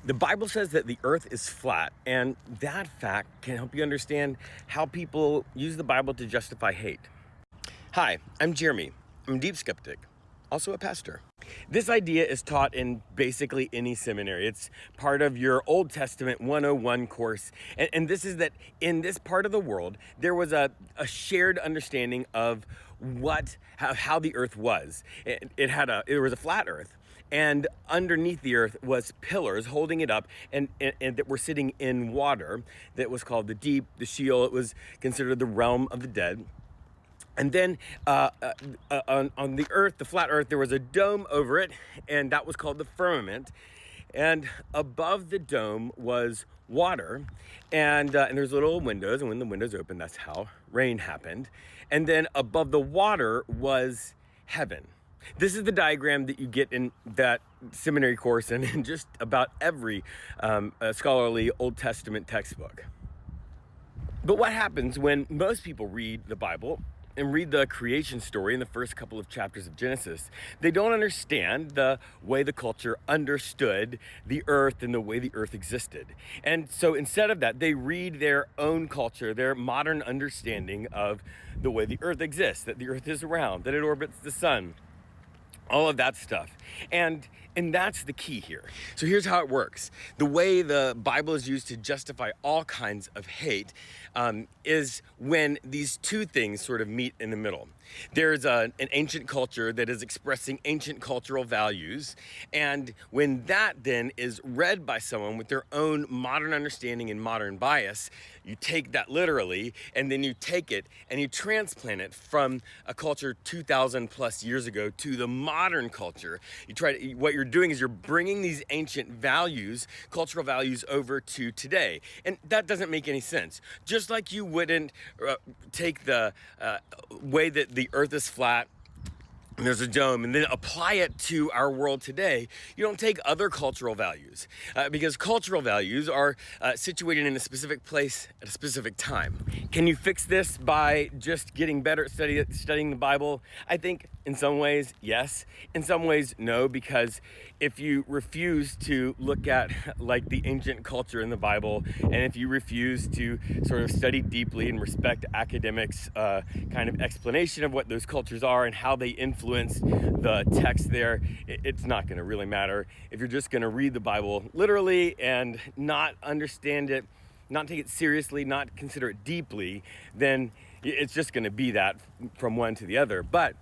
The Bible says that the earth is flat, and that fact can help you understand how people use the Bible to justify hate. Hi, I'm Jeremy. I'm a deep skeptic, also a pastor. This idea is taught in basically any seminary. It's part of your Old Testament 101 course. And this is that in this part of the world, there was a shared understanding of how the earth was. It was a flat earth. And underneath the earth was pillars holding it up, and that were sitting in water that was called the deep, the Sheol. It was considered the realm of the dead. And then on the earth, the flat earth, there was a dome over it, and that was called the firmament. And above the dome was water, and there's little windows, and when the windows opened, that's how rain happened. And then above the water was heaven. This is the diagram that you get in that seminary course and in just about every scholarly Old Testament textbook. But what happens when most people read the Bible and read the creation story in the first couple of chapters of Genesis? They don't understand the way the culture understood the earth and the way the earth existed. And so instead of that, they read their own culture, their modern understanding of the way the earth exists, that the earth is round, that it orbits the sun, all of that stuff. And that's the key here. So here's how it works. The way the Bible is used to justify all kinds of hate is when these two things sort of meet in the middle. There's an ancient culture that is expressing ancient cultural values. And when that then is read by someone with their own modern understanding and modern bias, you take that literally, and then you take it and you transplant it from a culture 2,000 plus years ago to the modern culture. What you're doing is you're bringing these ancient values, cultural values, over to today. And that doesn't make any sense. Just like you wouldn't take the way that the earth is flat and there's a dome, and then apply it to our world today. You don't take other cultural values because cultural values are situated in a specific place at a specific time. Can you fix this by just getting better at studying the Bible? I think in some ways, yes. In some ways, no, because if you refuse to look at like the ancient culture in the Bible, and if you refuse to sort of study deeply and respect academics' kind of explanation of what those cultures are and how they influence the text there, it's not going to really matter. If you're just going to read the Bible literally and not understand it, not take it seriously, not consider it deeply, then it's just going to be that from one to the other. But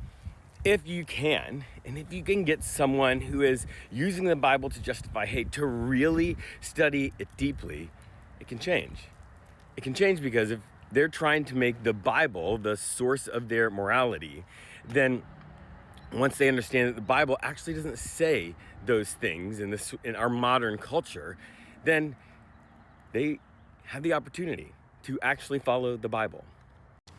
if you can, and if you can get someone who is using the Bible to justify hate to really study it deeply, it can change. It can change because if they're trying to make the Bible the source of their morality, then once they understand that the Bible actually doesn't say those things in our modern culture, then they have the opportunity to actually follow the Bible.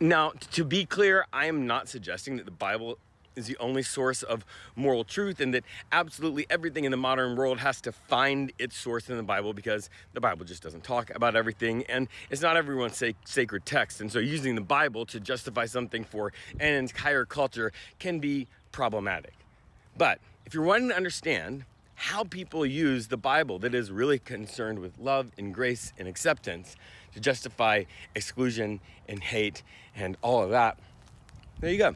Now, to be clear, I am not suggesting that the Bible is the only source of moral truth and that absolutely everything in the modern world has to find its source in the Bible, because the Bible just doesn't talk about everything, and it's not everyone's sacred text. And so using the Bible to justify something for an entire culture can be problematic. But if you're wanting to understand how people use the Bible that is really concerned with love and grace and acceptance to justify exclusion and hate and all of that, there you go.